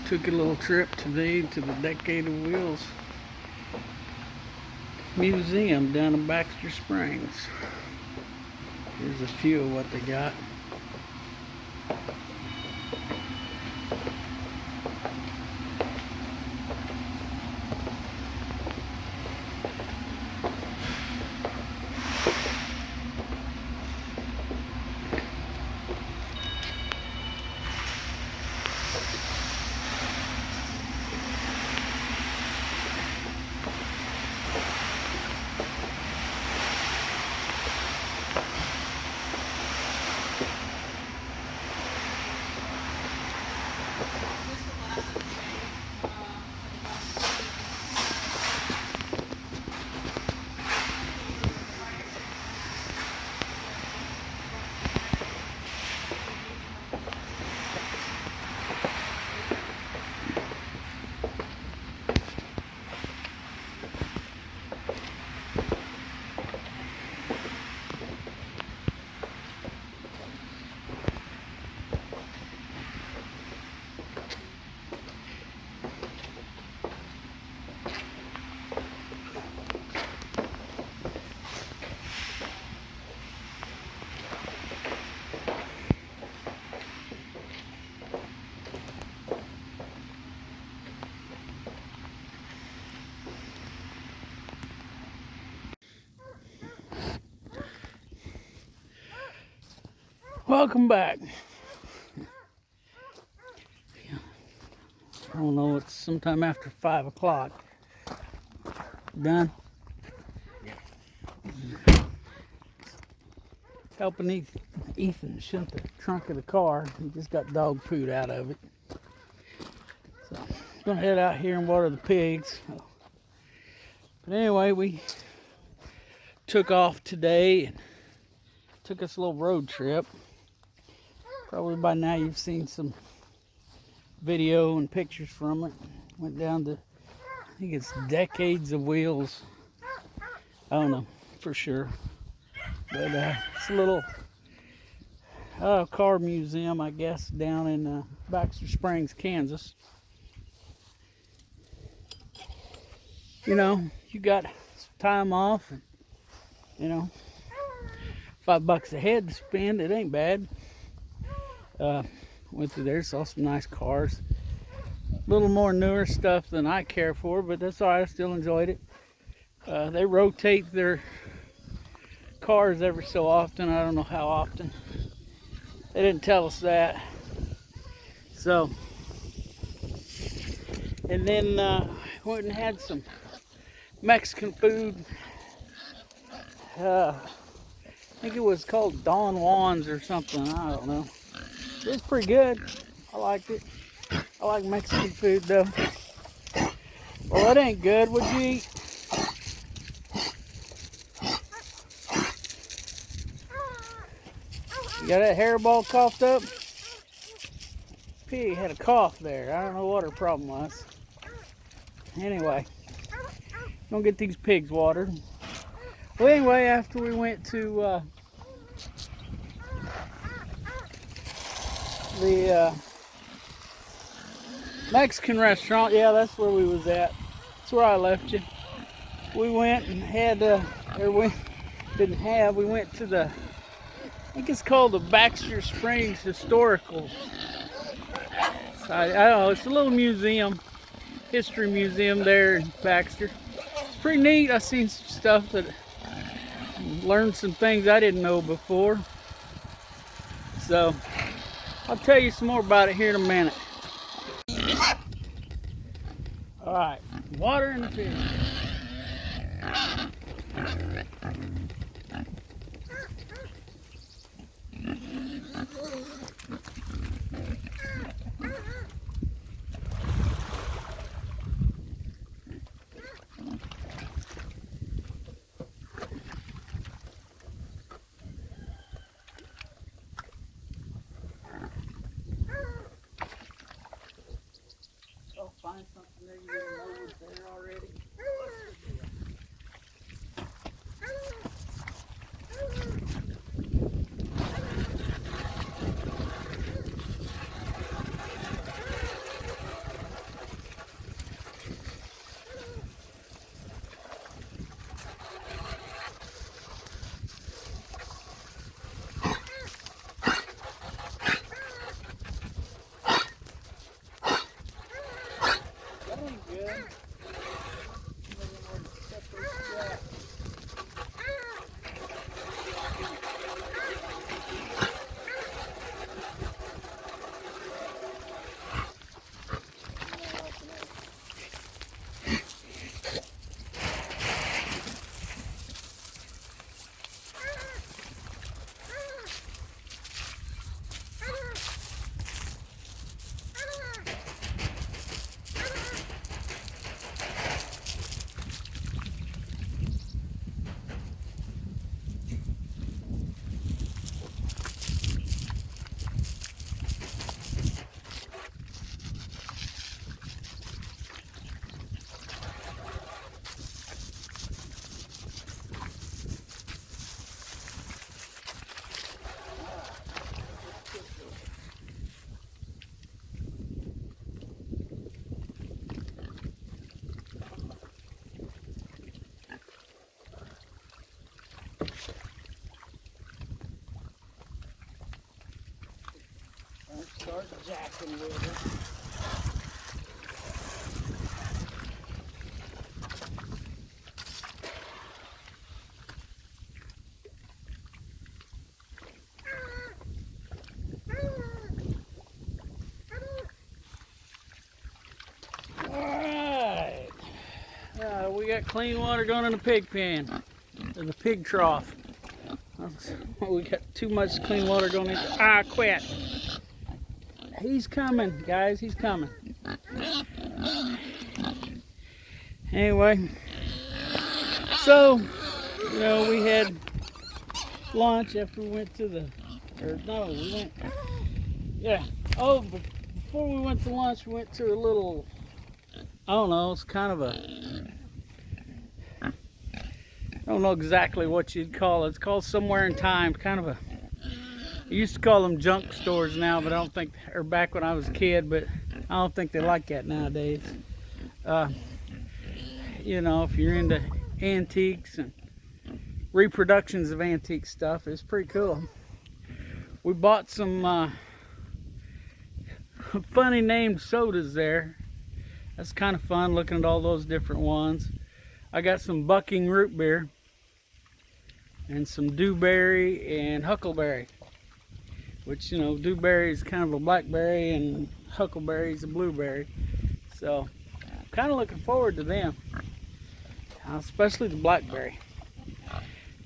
Took a little trip today to the Decade of Wheels Museum down in Baxter Springs. Here's a few of what they got. Welcome back. I don't know, it's sometime after 5 o'clock. Done? Yeah. Helping Ethan shunt the trunk of the car. He just got dog food out of it. So I'm gonna head out here and water the pigs. But anyway, we took off today and took us a little road trip. Probably by now you've seen some video and pictures from it. Went down to, I think it's Decades of Wheels. I don't know for sure. But it's a little car museum, I guess, down in Baxter Springs, Kansas. You know, you got some time off, and, you know, $5 a head to spend, it ain't bad. Went through there, saw some nice cars. A little more newer stuff than I care for, but that's all right, I still enjoyed it. They rotate their cars every so often. I don't know how often. They didn't tell us that. So, and then went and had some Mexican food. I think it was called Don Juan's or something, I don't know. It was pretty good. I liked it. I like Mexican food though. Well, it ain't good. What'd you eat? You got that hairball coughed up? Pig had a cough there. I don't know what her problem was. Anyway, gonna get these pigs watered. Well, anyway, after we went to the Mexican restaurant, yeah, that's where we was at. That's where I left you. We went and had, we went to the, I think it's called the Baxter Springs Historical. I don't know, it's a little museum, history museum there in Baxter. It's pretty neat. I seen some stuff that learned some things I didn't know before. So I'll tell you some more about it here in a minute. All right, water in the field. Find something there you didn't know was there already. jacking with it. Alright. We got clean water going in the pig pen. Or the pig trough. We got too much clean water going in. Ah, quit. He's coming, guys. He's coming. Anyway, so, you know, we had lunch after we went to the, or no, we went, yeah. Oh, but before we went to lunch, we went to a little, I don't know, it's kind of a, I don't know exactly what you'd call it. It's called Somewhere in Time, kind of a, I used to call them junk stores now, but I don't think, or back when I was a kid, but I don't think they like that nowadays. You know, if you're into antiques and reproductions of antique stuff, it's pretty cool. We bought some funny named sodas there. That's kind of fun looking at all those different ones. I got some Bucking root beer and some dewberry and huckleberry, which, you know, dewberry is kind of a blackberry and huckleberry is a blueberry. So I'm kind of looking forward to them, especially the blackberry.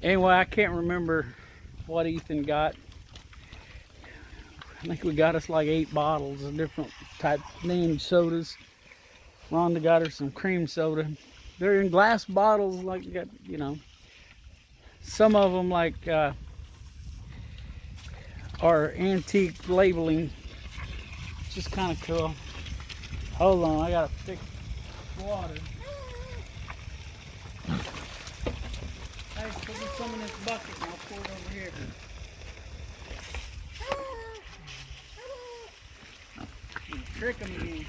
Anyway, I can't remember what Ethan got. I think we got us like 8 bottles of different type named sodas. Rhonda got her some cream soda. They're in glass bottles, like, you know, some of them like are antique labeling. Just kind of cool. Hold on, I gotta fix water. Hey, put me some in this bucket and I'll pour it over here. Trick them again.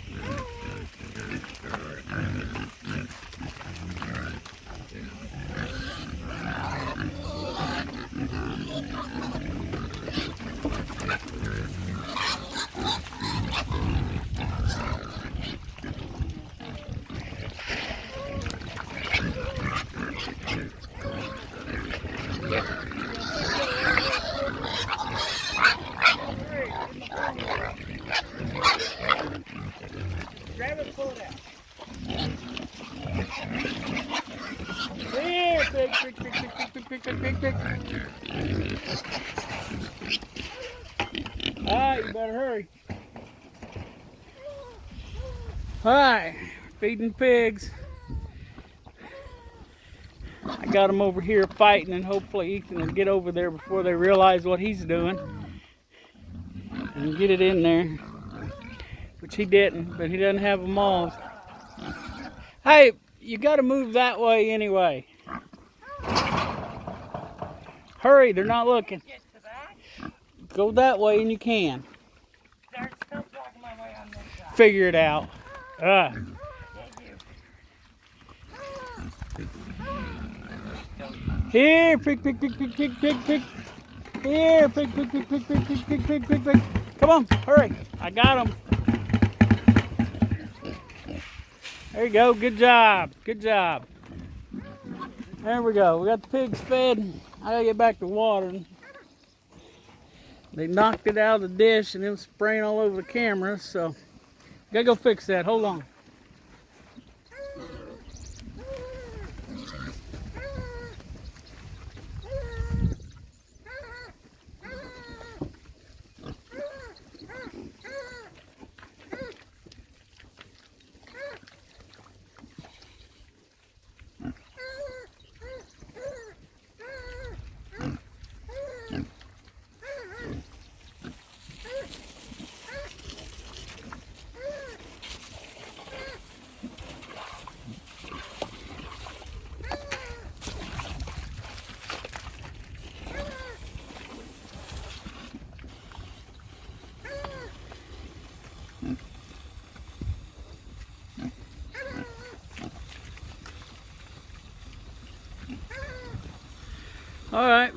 Grab it, pull it out. Here, big. Alright, you better hurry. Alright, feeding pigs. I got them over here fighting, and hopefully Ethan will get over there before they realize what he's doing and get it in there, which he didn't, but he doesn't have them all. Hey, you got to move that way anyway. Hurry, they're not looking. Go that way and you can. Figure it out. Here, pig. Here, pig. Come on, hurry. I got them. There you go. Good job. There we go. We got the pigs fed. I gotta get back to watering. They knocked it out of the dish and it was spraying all over the camera, so gotta go fix that. Hold on. Alright,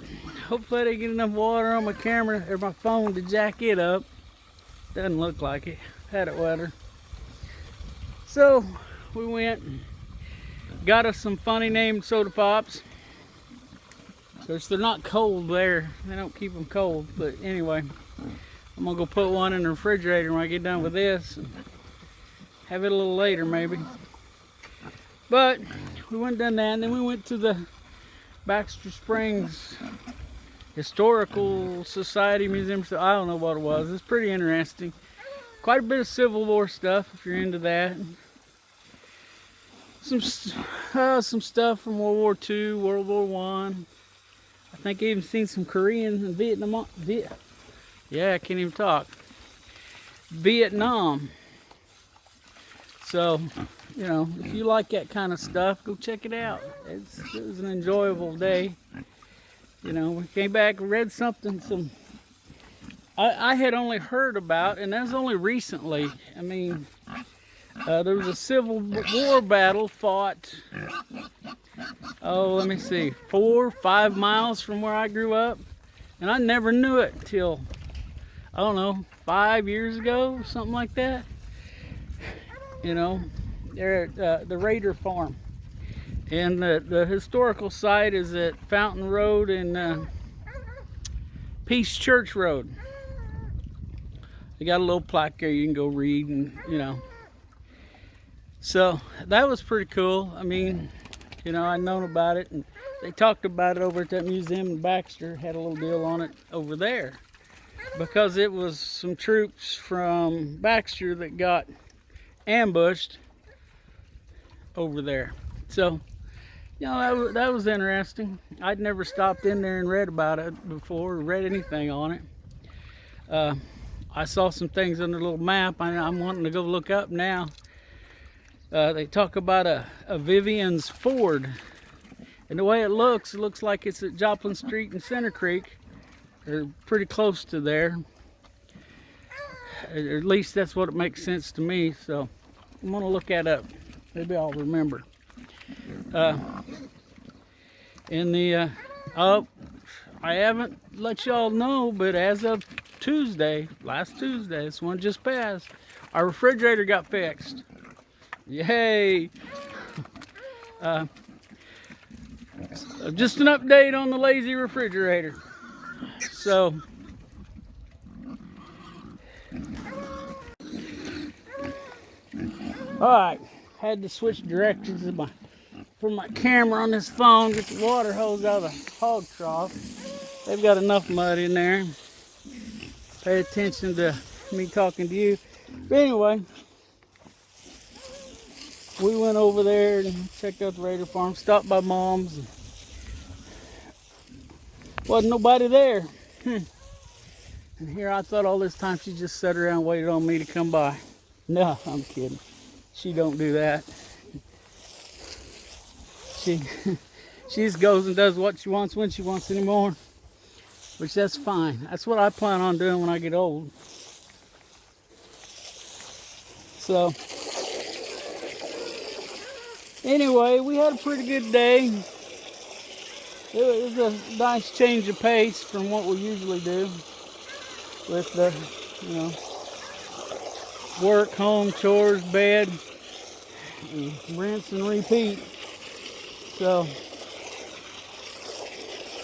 hopefully I get enough water on my camera or my phone to jack it up. Doesn't look like it. Had it wetter. So we went and got us some funny named soda pops. Of course, they're not cold there. They don't keep them cold. But anyway, I'm going to go put one in the refrigerator when I get done with this. And have it a little later maybe. But we went and done that, and then we went to the Baxter Springs Historical Society Museum. So I don't know what it was. It's pretty interesting. Quite a bit of Civil War stuff if you're into that. Some stuff from World War II, World War I. I think I even seen some Koreans and Vietnam. Yeah, I can't even talk. Vietnam. So, you know, if you like that kind of stuff, go check it out. It was an enjoyable day. You know, we came back and read something. I had only heard about, and that's only recently. I mean, there was a Civil War battle fought, oh, let me see, 4 or 5 miles from where I grew up. And I never knew it till, I don't know, 5 years ago, something like that. You know, they're at the Raider Farm. And the historical site is at Fountain Road and Peace Church Road. They got a little plaque there you can go read, and you know. So that was pretty cool. I mean, you know, I'd known about it, and they talked about it over at that museum in Baxter. Had a little deal on it over there because it was some troops from Baxter that got ambushed over there. So, you know, that was interesting. I'd never stopped in there and read about it before, or read anything on it. I saw some things on the little map. I'm wanting to go look up now. They talk about a Vivian's Ford. And the way it looks like it's at Joplin Street and Center Creek. Or pretty close to there. Or at least that's what it makes sense to me. So I'm going to look that up. Maybe I'll remember. I haven't let y'all know, but as of Tuesday, last Tuesday, this one just passed, our refrigerator got fixed. Yay! Just an update on the lazy refrigerator. So, alright, had to switch directions for my camera on this phone, get the water hose out of the hog trough. They've got enough mud in there. Pay attention to me talking to you. But anyway, we went over there and checked out the Raider Farm, stopped by Mom's. Wasn't nobody there. And here I thought all this time she just sat around and waited on me to come by. No, I'm kidding. She don't do that. She just goes and does what she wants when she wants anymore. Which that's fine. That's what I plan on doing when I get old. So anyway, we had a pretty good day. It was a nice change of pace from what we usually do with the, you know, work, home, chores, bed, and rinse and repeat. So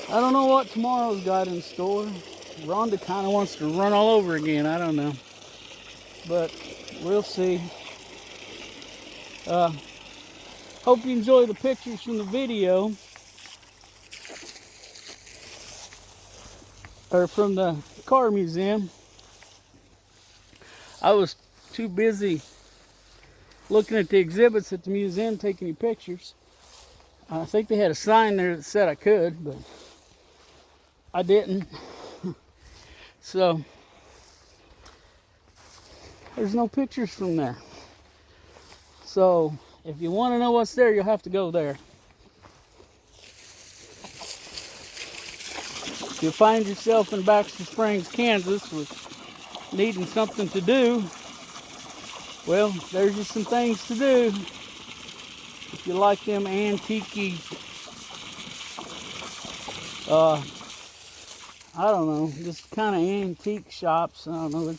I don't know what tomorrow's got in store. Rhonda kind of wants to run all over again. I don't know, but we'll see. Hope you enjoy the pictures from the video, or from the car museum. I was too busy looking at the exhibits at the museum taking any pictures. I think they had a sign there that said I could, but I didn't. So there's no pictures from there. So if you want to know what's there, you'll have to go there. If you find yourself in Baxter Springs, Kansas with needing something to do, well, there's just some things to do. If you like them antique-y, I don't know, just kind of antique shops. I don't know,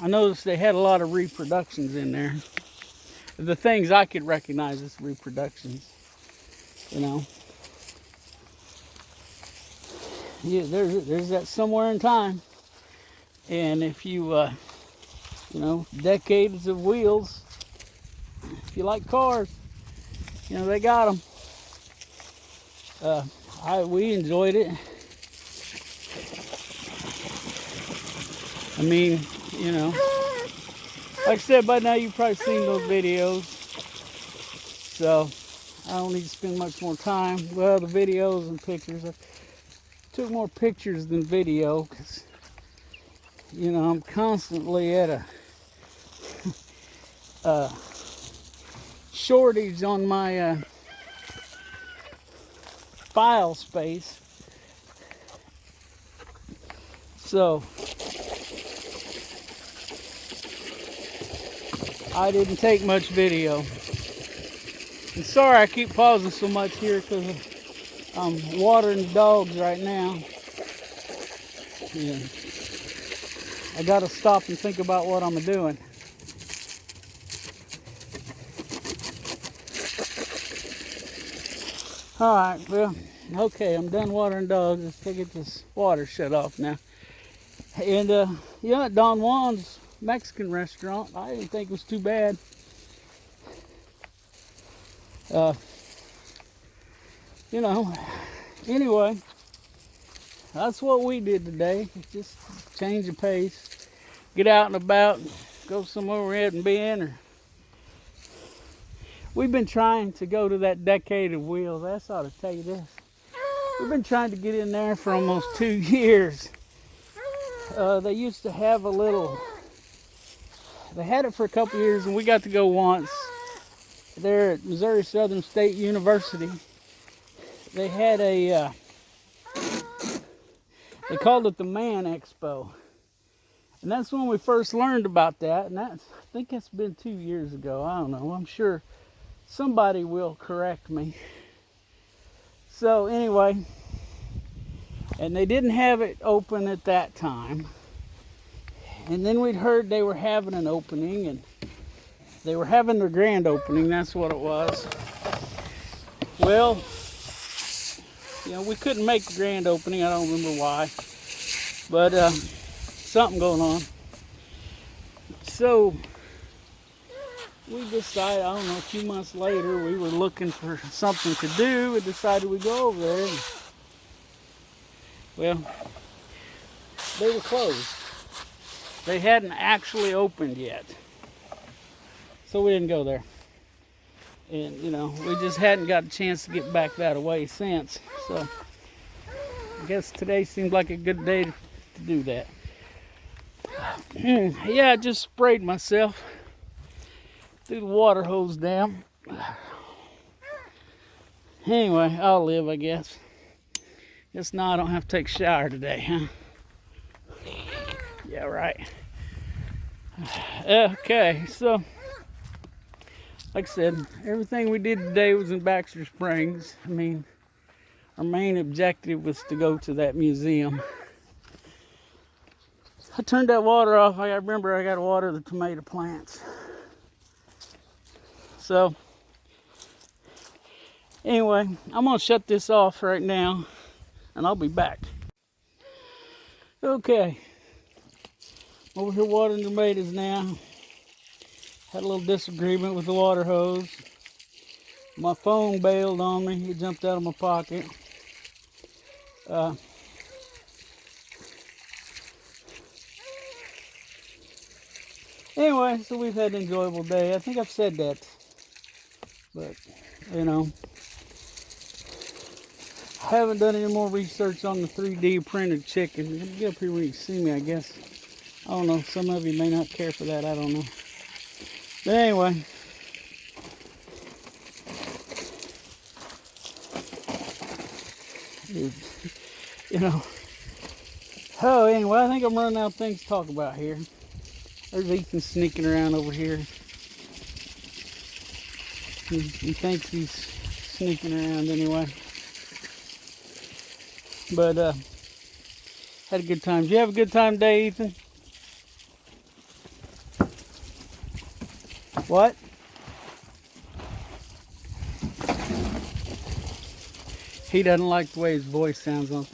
I noticed they had a lot of reproductions in there. The things I could recognize as reproductions, you know. Yeah, there's that somewhere in time. And if you, you know, decades of wheels, if you like cars, you know, they got them. We enjoyed it. I mean, you know, like I said, by now you've probably seen those videos. So I don't need to spend much more time. Well, the videos and pictures. I took more pictures than video because, you know, I'm constantly at a shortage on my file space. So I didn't take much video. And sorry I keep pausing so much here because I'm watering the dogs right now. Yeah. I gotta stop and think about what I'm doing. Alright, well, okay, I'm done watering dogs. Let's go get this water shut off now. And yeah, at Don Juan's Mexican restaurant, I didn't think it was too bad. You know, anyway, that's what we did today. Just change the pace, get out and about, go somewhere we hadn't been. Or we've been trying to go to that decade of wheels. That's ought to tell you this. We've been trying to get in there for almost 2 years. They used to have a little, they had it for a couple years, and we got to go once. There at Missouri Southern State University, they had a, they called it the Man Expo. And that's when we first learned about that. And I think that's been 2 years ago. I don't know. I'm sure somebody will correct me. So anyway, and they didn't have it open at that time. And then we'd heard they were having an opening, and they were having their grand opening. That's what it was. Well, you know, we couldn't make the grand opening. I don't remember why. But something going on. So we decided, I don't know, a few months later, we were looking for something to do. We decided we'd go over there. And, well, they were closed. They hadn't actually opened yet. So we didn't go there. And, you know, we just hadn't got a chance to get back that way since. So I guess today seemed like a good day to do that. Yeah, I just sprayed myself. Threw the water hose down. Anyway, I'll live, I guess. Guess now I don't have to take a shower today, huh? Yeah, right. Okay, so like I said, everything we did today was in Baxter Springs. I mean, our main objective was to go to that museum. I turned that water off. I remember I got to water the tomato plants. So, anyway, I'm going to shut this off right now, and I'll be back. Okay, over here watering tomatoes now. Had a little disagreement with the water hose. My phone bailed on me. It jumped out of my pocket. Anyway, so we've had an enjoyable day. I think I've said that. But, you know, I haven't done any more research on the 3D printed chicken. Get up here when you see me, I guess. I don't know. Some of you may not care for that. I don't know. But anyway. You know. Oh, anyway, I think I'm running out of things to talk about here. There's Ethan sneaking around over here. He thinks he's sneaking around anyway. But, had a good time. Did you have a good time today, Ethan? What? He doesn't like the way his voice sounds on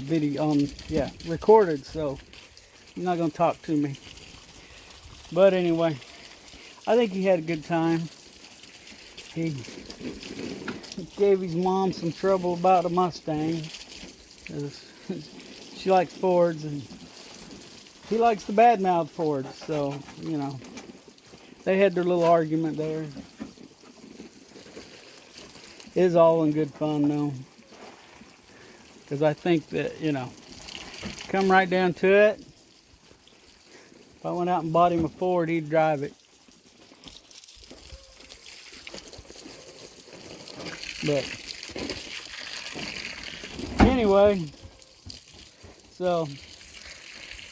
video, yeah, recorded, so he's not gonna talk to me. But anyway, I think he had a good time. He gave his mom some trouble about a Mustang. She likes Fords, and he likes the badmouth Fords, so, you know, they had their little argument there. It is all in good fun, though. Because I think that, you know, come right down to it, if I went out and bought him a Ford, he'd drive it. But anyway, so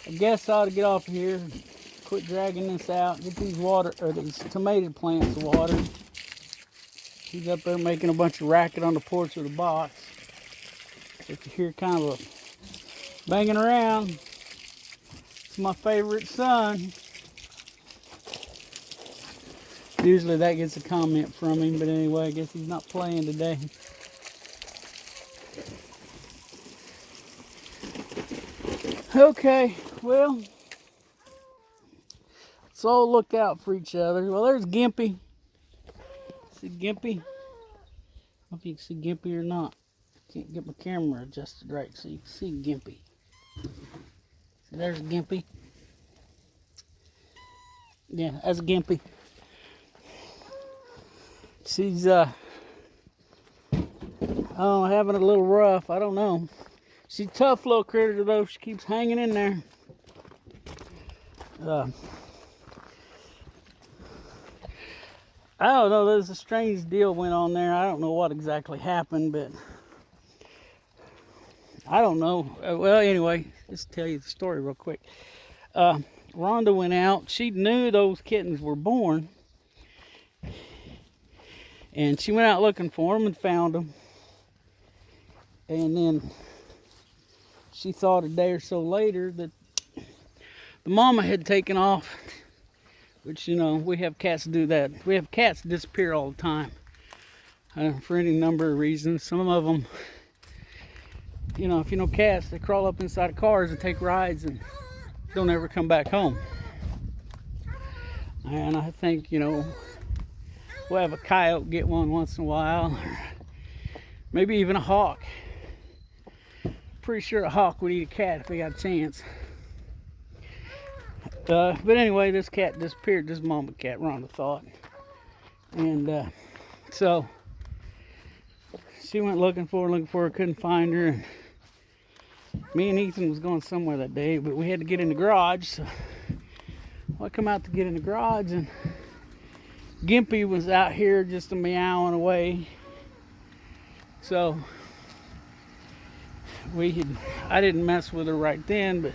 I guess I ought to get off here, quit dragging this out, get these these tomato plants watered. He's up there making a bunch of racket on the porch of the box. If you hear kind of a banging around, it's my favorite son. Usually that gets a comment from him, but anyway, I guess he's not playing today. Okay, well, let's all look out for each other. Well, there's Gimpy. See Gimpy? I don't know if you can see Gimpy or not. Can't get my camera adjusted right so you can see Gimpy. See, there's Gimpy. Yeah, that's Gimpy. She's having a little rough. I don't know. She's a tough little critter though. She keeps hanging in there. I don't know. There's a strange deal went on there. I don't know what exactly happened, but I don't know. Well, anyway, let's tell you the story real quick. Rhonda went out. She knew those kittens were born. And she went out looking for them and found them. And then she thought a day or so later that the mama had taken off. Which, you know, we have cats do that. We have cats disappear all the time. For any number of reasons. Some of them, you know, if you know cats, they crawl up inside of cars and take rides and don't ever come back home. And I think, you know, we'll have a coyote get one once in a while, or maybe even a hawk. Pretty sure a hawk would eat a cat if they got a chance. But anyway, this cat disappeared. This mama cat, Rhonda thought, and so she went looking for her, couldn't find her. And me and Ethan was going somewhere that day, but we had to get in the garage. So I come out to get in the garage, and Gimpy was out here just a meowing away. So I didn't mess with her right then, but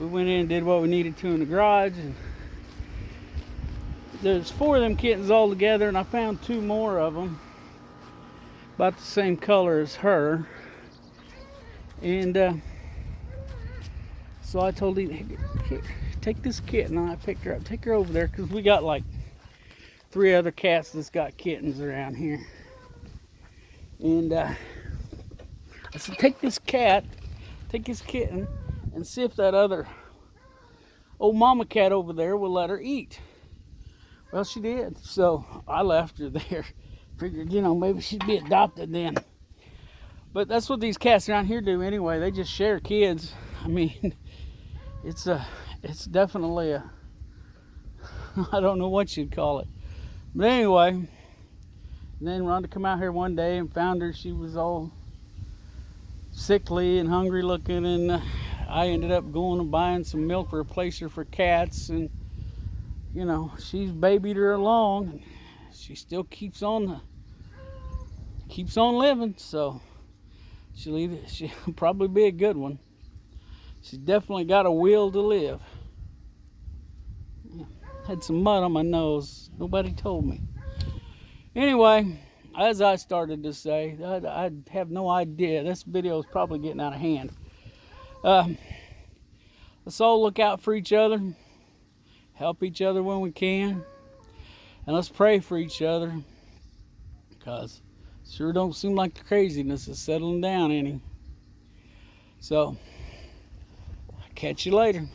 we went in and did what we needed to in the garage. And there's 4 of them kittens all together, and I found 2 more of them about the same color as her. And so I told her, hey, take this kitten. And I picked her up, take her over there, because we got like 3 other cats that's got kittens around here. And I said, take this kitten, and see if that other old mama cat over there will let her eat. Well, she did. So I left her there. Figured, you know, maybe she'd be adopted then. But that's what these cats around here do anyway. They just share kids. I mean, it's definitely a, I don't know what you'd call it. But anyway, then Rhonda come out here one day and found her. She was all sickly and hungry looking, and I ended up going and buying some milk for a placer for cats, and you know, she's babied her along. She still keeps on living, so she'll probably be a good one. She's definitely got a will to live. Had some mud on my nose. Nobody told me. Anyway, as I started to say, I have no idea. This video is probably getting out of hand. Let's all look out for each other. Help each other when we can. And let's pray for each other, because sure don't seem like the craziness is settling down any. So, catch you later.